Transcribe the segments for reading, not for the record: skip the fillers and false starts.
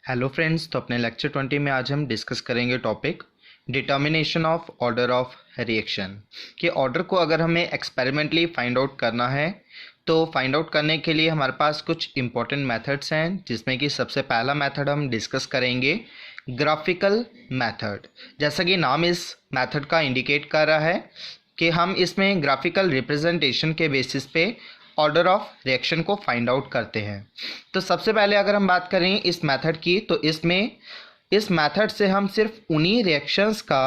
Hello friends, तो अपने lecture 20 में आज हम डिस्कस करेंगे topic determination of order of reaction कि ऑर्डर को अगर हमें एक्सपेरिमेंटली फाइंड आउट करना है तो फाइंड आउट करने के लिए हमारे पास कुछ इंपॉर्टेंट मेथड्स हैं, जिसमें कि सबसे पहला मेथड हम डिस्कस करेंगे ग्राफिकल मेथड। जैसा कि नाम इस मेथड का इंडिकेट कर रहा है कि हम इसमें ग्राफिकल रिप्रेजेंटेशन के बेसिस पे ऑर्डर ऑफ रिएक्शन को फाइंड आउट करते हैं। तो सबसे पहले अगर हम बात करें इस मेथड की, तो इस मेथड से हम सिर्फ उन्हीं रिएक्शंस का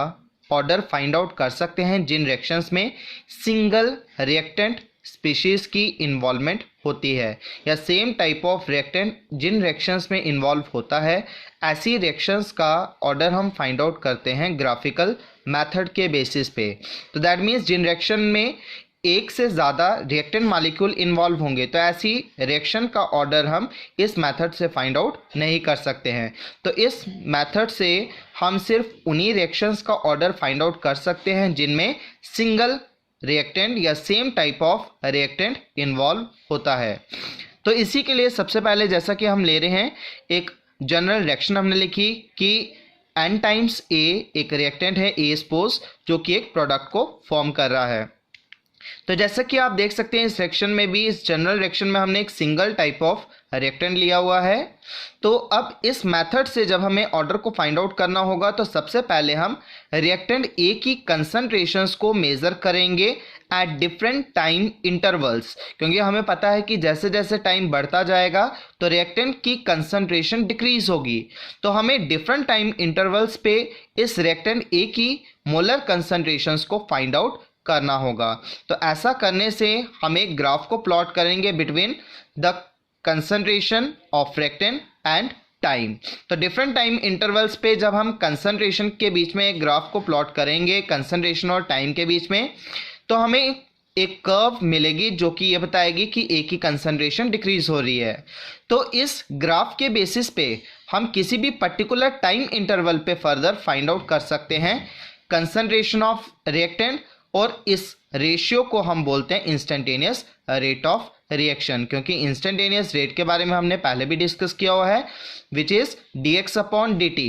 ऑर्डर फाइंड आउट कर सकते हैं जिन रिएक्शंस में सिंगल रिएक्टेंट स्पीशीज़ की इन्वॉल्वमेंट होती है, या सेम टाइप ऑफ रिएक्टेंट जिन रिएक्शंस में इन्वॉल्व होता है, ऐसी रिएक्शंस का ऑर्डर हम फाइंड आउट करते हैं ग्राफिकल मेथड के बेसिस पे। तो दैट मीन्स जिन रिएक्शन में एक से ज़्यादा रिएक्टेंट मॉलिक्यूल इन्वॉल्व होंगे, तो ऐसी रिएक्शन का ऑर्डर हम इस मेथड से फाइंड आउट नहीं कर सकते हैं। तो इस मेथड से हम सिर्फ उन्हीं रिएक्शंस का ऑर्डर फाइंड आउट कर सकते हैं जिनमें सिंगल रिएक्टेंट या same type of reactant involve होता है। तो इसी के लिए सबसे पहले जैसा कि हम ले रहे हैं, एक जनरल रिएक्शन हमने लिखी कि n टाइम्स A एक रिएक्टेंट है A स्पोज, जो कि एक प्रोडक्ट को फॉर्म कर रहा है। तो जैसा कि आप देख सकते हैं इस रिएक्शन में भी, इस जनरल रिएक्शन में हमने एक सिंगल टाइप ऑफ रिएक्टेंट लिया हुआ है। तो अब इस मेथड से जब हमें ऑर्डर को फाइंड आउट करना होगा, तो सबसे पहले हम रिएक्टेंट ए की कंसंट्रेशंस को मेजर करेंगे एट डिफरेंट टाइम इंटरवल्स, क्योंकि हमें पता है कि जैसे जैसे टाइम बढ़ता जाएगा तो रिएक्टेंट की कंसंट्रेशन डिक्रीज होगी। तो हमें डिफरेंट टाइम इंटरवल्स पे इस रिएक्टेंट ए की मोलर कंसंट्रेशंस को फाइंड आउट करना होगा। तो ऐसा करने से हम एक ग्राफ को प्लॉट करेंगे between the concentration of reactant and time. तो डिफरेंट टाइम इंटरवल्स पे जब हम कंसंट्रेशन के बीच में एक ग्राफ को प्लॉट करेंगे, कंसंट्रेशन और टाइम के बीच में, तो हमें एक कर्व मिलेगी जो कि ये बताएगी कि ए की कंसंट्रेशन डिक्रीज हो रही है। तो इस ग्राफ के बेसिस पे हम किसी भी पर्टिकुलर टाइम इंटरवल पे फर्दर फाइंड आउट कर सकते हैं कंसंट्रेशन ऑफ रिएक्टेंट, और इस रेशियो को हम बोलते हैं इंस्टेंटेनियस रेट ऑफ रिएक्शन, क्योंकि इंस्टेंटेनियस रेट के बारे में हमने पहले भी डिस्कस किया हुआ है, विच इज dx/dt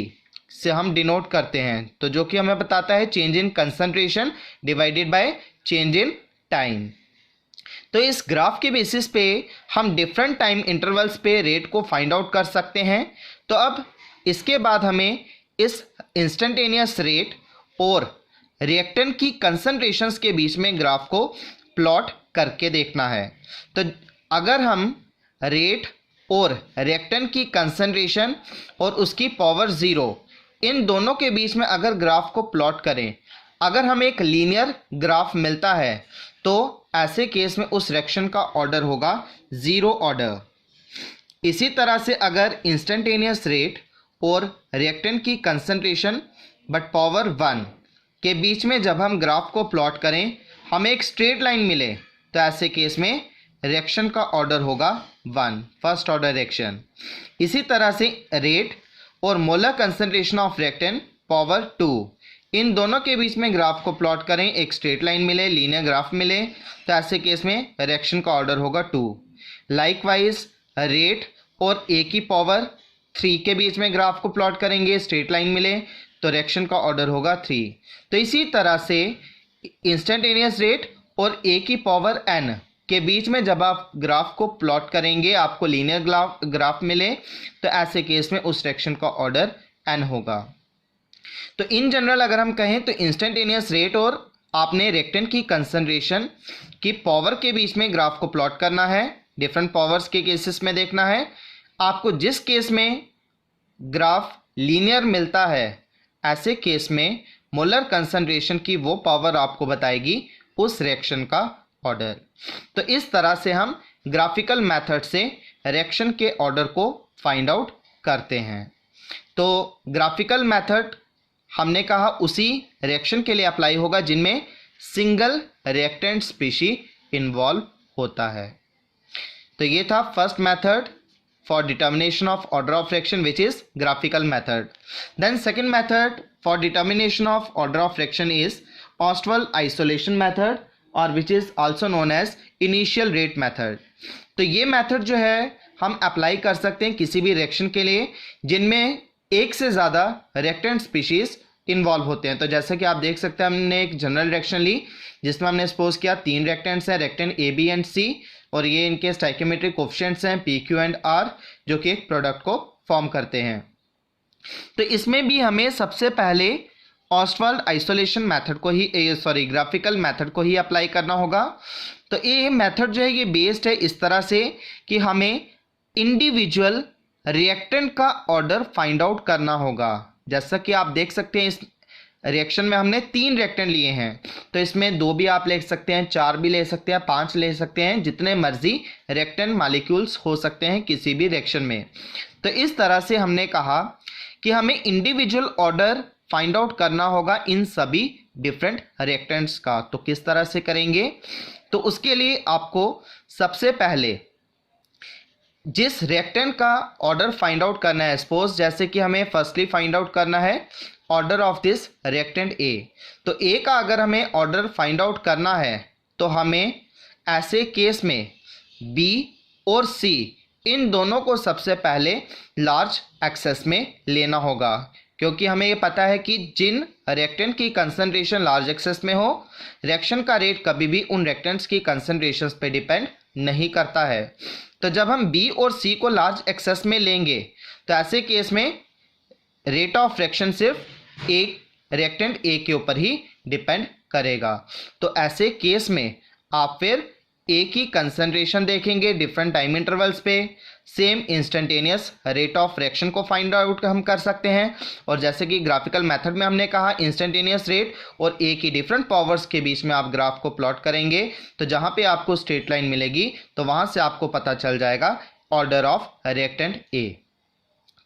से हम डिनोट करते हैं, तो जो कि हमें बताता है change in concentration divided by change in time. तो इस ग्राफ के बेसिस पे हम डिफरेंट टाइम इंटरवल्स पे रेट को फाइंड आउट कर सकते हैं। तो अब इसके बाद हमें इस इंस्टेंटेनियस रेट और रिएक्टेंट की कंसंट्रेशंस के बीच में ग्राफ को प्लॉट करके देखना है। तो अगर हम रेट और रिएक्टेंट की कंसंट्रेशन और उसकी पावर 0, इन दोनों के बीच में अगर ग्राफ को प्लॉट करें, अगर हमें एक लीनियर ग्राफ मिलता है, तो ऐसे केस में उस रिएक्शन का ऑर्डर होगा 0 ऑर्डर। इसी तरह से अगर इंस्टेंटेनियस रेट और रिएक्टेंट की कंसंट्रेशन बट पावर 1 के बीच में जब हम ग्राफ को प्लॉट करें, हमें एक स्ट्रेट लाइन मिले, तो ऐसे केस में रिएक्शन का ऑर्डर होगा 1, फर्स्ट ऑर्डर रिएक्शन। इसी तरह से रेट और molar concentration of reactant power 2, इन दोनों के बीच में ग्राफ को प्लॉट करें, एक स्ट्रेट लाइन मिले, लीनियर ग्राफ मिले, तो ऐसे केस में रिएक्शन का ऑर्डर होगा 2। लाइकवाइज रेट और ए की पावर 3 के बीच में ग्राफ को प्लॉट करेंगे, स्ट्रेट लाइन मिले, तो रिएक्शन का ऑर्डर होगा 3। तो इसी तरह से इंस्टेंटेनियस रेट और ए की पावर n के बीच में जब आप ग्राफ को प्लॉट करेंगे, आपको लीनियर ग्राफ मिले, तो ऐसे केस में उस रिएक्शन का ऑर्डर n होगा। तो इन जनरल अगर हम कहें तो इंस्टेंटेनियस रेट और आपने रिएक्टेंट की कंसंट्रेशन की पावर के बीच में ग्राफ को प्लॉट करना है, डिफरेंट पावर्स के केसेस में देखना है। आपको जिस केस में ग्राफ लीनियर मिलता है, ऐसे केस में मोलर कंसंट्रेशन की वो पावर आपको बताएगी उस रिएक्शन का ऑर्डर। तो इस तरह से हम ग्राफिकल मेथड से रिएक्शन के ऑर्डर को फाइंड आउट करते हैं। तो ग्राफिकल मेथड हमने कहा उसी रिएक्शन के लिए अप्लाई होगा जिनमें सिंगल रिएक्टेंट स्पीशी इन्वॉल्व होता है। तो ये था first method for determination of order of reaction, which is graphical method. Then second method for determination of order of reaction is Ostwald isolation method, or which is also known as initial rate method. तो ये method जो है हम apply कर सकते हैं किसी भी रिएक्शन के लिए जिनमें एक से ज़्यादा रिएक्टेंट स्पीशीज इन्वॉल्व होते हैं। तो जैसे कि आप देख सकते हैं, हमने एक जनरल रिएक्शन ली जिसमें हमने सपोज किया 3 रिएक्टेंट्स हैं, रिएक्टेंट ए, बी एंड सी, और ये इनके स्टाइकियोमेट्रिक कोएफिशिएंट्स हैं पी, क्यू एंड आर, जो कि एक प्रोडक्ट को फॉर्म करते हैं। तो इसमें भी हमें सबसे पहले ऑस्टवाल्ड आइसोलेशन मेथड को ही ग्राफिकल मेथड को ही अप्लाई करना होगा। तो ये मेथड जो है ये बेस्ड है इस तरह से कि हमें इंडिविजुअल रिएक्टेंट का ऑर्डर फाइंड आउट करना होगा। जैसा कि आप देख सकते हैं, इस रिएक्शन में हमने 3 रिएक्टेंट लिए हैं, तो इसमें 2 भी आप ले सकते हैं, 4 भी ले सकते हैं, 5 ले सकते हैं, जितने मर्जी रिएक्टेंट मॉलिक्यूल्स हो सकते हैं किसी भी रिएक्शन में। तो इस तरह से हमने कहा कि हमें इंडिविजुअल ऑर्डर फाइंड आउट करना होगा इन सभी डिफरेंट रिएक्टेंट्स का। तो किस तरह से करेंगे? तो उसके लिए आपको सबसे पहले जिस रिएक्टेंट का ऑर्डर फाइंड आउट करना है, सपोज जैसे कि हमें फर्स्टली फाइंड आउट करना है order of this reactant A. तो ए का अगर हमें ऑर्डर फाइंड आउट करना है तो हमें ऐसे केस में बी और सी इन दोनों को सबसे पहले लार्ज एक्सेस में लेना होगा, क्योंकि हमें ये पता है कि जिन रिएक्टेंट की कंसंट्रेशन लार्ज एक्सेस में हो, रिएक्शन का रेट कभी भी उन रिएक्टेंट्स की कंसंट्रेशन पे डिपेंड नहीं करता है। तो जब हम बी और सी को लार्ज एक्सेस में लेंगे तो ऐसे केस में रेट ऑफ रिएक्शन सिर्फ एक रिएक्टेंट ए के ऊपर ही डिपेंड करेगा। तो ऐसे केस में आप फिर ए की कंसंट्रेशन देखेंगे डिफरेंट टाइम इंटरवल्स पे, same instantaneous rate of reaction को फाइंड आउट हम कर सकते हैं। और जैसे कि ग्राफिकल मेथड में हमने कहा इंस्टेंटेनियस रेट और ए की डिफरेंट पावर्स के बीच में आप ग्राफ को प्लॉट करेंगे, तो जहाँ पे आपको स्ट्रेट लाइन मिलेगी तो वहाँ से आपको पता चल जाएगा ऑर्डर ऑफ रिएक्टेंट ए।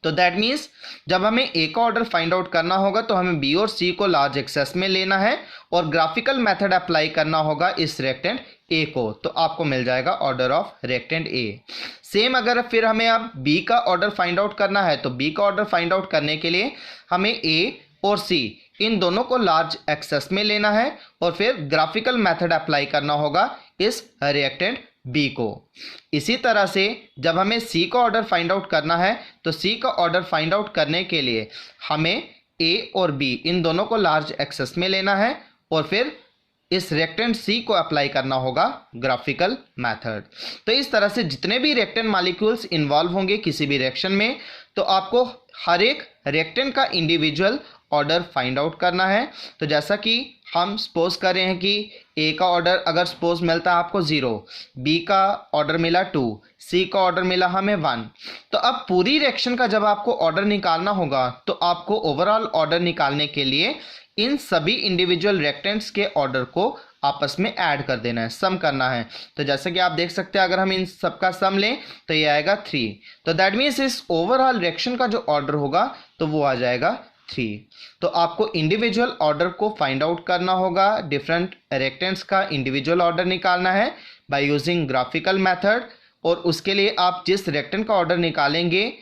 तो दैट मीन्स जब हमें ए का ऑर्डर फाइंड आउट करना होगा तो हमें बी और सी को लार्ज एक्सेस में लेना है और ग्राफिकल मेथड अप्लाई करना होगा इस रिएक्टेंट ए को, तो आपको मिल जाएगा order of reactant A. Same अगर फिर हमें अब बी का ऑर्डर फाइंड आउट करना है तो बी का ऑर्डर फाइंड आउट करने के लिए हमें ए और सी इन दोनों को लार्ज एक्सेस में लेना है और फिर ग्राफिकल मेथड अप्लाई करना होगा इस रिएक्टेंट बी को। इसी तरह से जब हमें सी का ऑर्डर फाइंड आउट करना है तो सी का ऑर्डर फाइंड आउट करने के लिए हमें ए और बी इन दोनों को लार्ज एक्सेस में लेना है और फिर इस रिएक्टेंट सी को अप्लाई करना होगा ग्राफिकल मेथड। तो इस तरह से जितने भी रिएक्टेंट मॉलिक्यूल्स इन्वॉल्व होंगे किसी भी रिएक्शन में, तो आपको हर एक रिएक्टेंट का इंडिविजुअल ऑर्डर फाइंड आउट करना है। तो जैसा कि हम सपोज कर रहे हैं कि ए का ऑर्डर अगर सपोज मिलता है आपको 0, बी का ऑर्डर मिला 2, सी का ऑर्डर मिला हमें 1, तो अब पूरी रिएक्शन का जब आपको ऑर्डर निकालना होगा तो आपको ओवरऑल ऑर्डर निकालने के लिए इन सभी इंडिविजुअल रिएक्टेंट्स के ऑर्डर को आपस में ऐड कर देना है, सम करना है। तो जैसे कि आप देख सकते हैं अगर हम इन सबका सम लें तो ये आएगा 3। तो दैट मीन्स इस ओवरऑल रिएक्शन का जो ऑर्डर होगा तो वो आ जाएगा 3। तो आपको इंडिविजुअल ऑर्डर को फाइंड आउट करना होगा, डिफरेंट रिएक्टेंट्स का इंडिविजुअल ऑर्डर निकालना है बाय यूजिंग ग्राफिकल मेथड। और उसके लिए आप जिस रिएक्टेंट का ऑर्डर निकालेंगे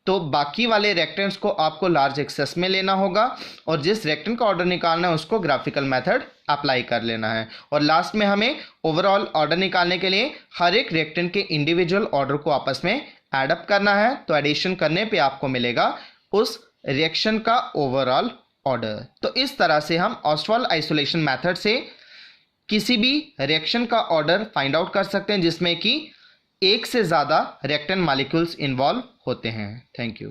तो बाकी वाले रिएक्टेंट्स को आपको लार्ज एक्सेस में लेना होगा और जिस रिएक्टेंट का ऑर्डर निकालना है उसको ग्राफिकल मेथड अप्लाई कर लेना है। और लास्ट में हमें ओवरऑल ऑर्डर निकालने के लिए हर एक रिएक्टेंट के इंडिविजुअल ऑर्डर को आपस में ऐड अप करना है। तो एडिशन करने पे आपको मिलेगा उस रिएक्शन का ओवरऑल ऑर्डर। तो इस तरह से हम ऑस्टवाल्ड आइसोलेशन मेथड से किसी भी रिएक्शन का ऑर्डर फाइंड आउट कर सकते हैं जिसमें कि एक से ज़्यादा रिएक्टेंट मॉलिक्यूल्स इन्वॉल्व होते हैं। Thank you.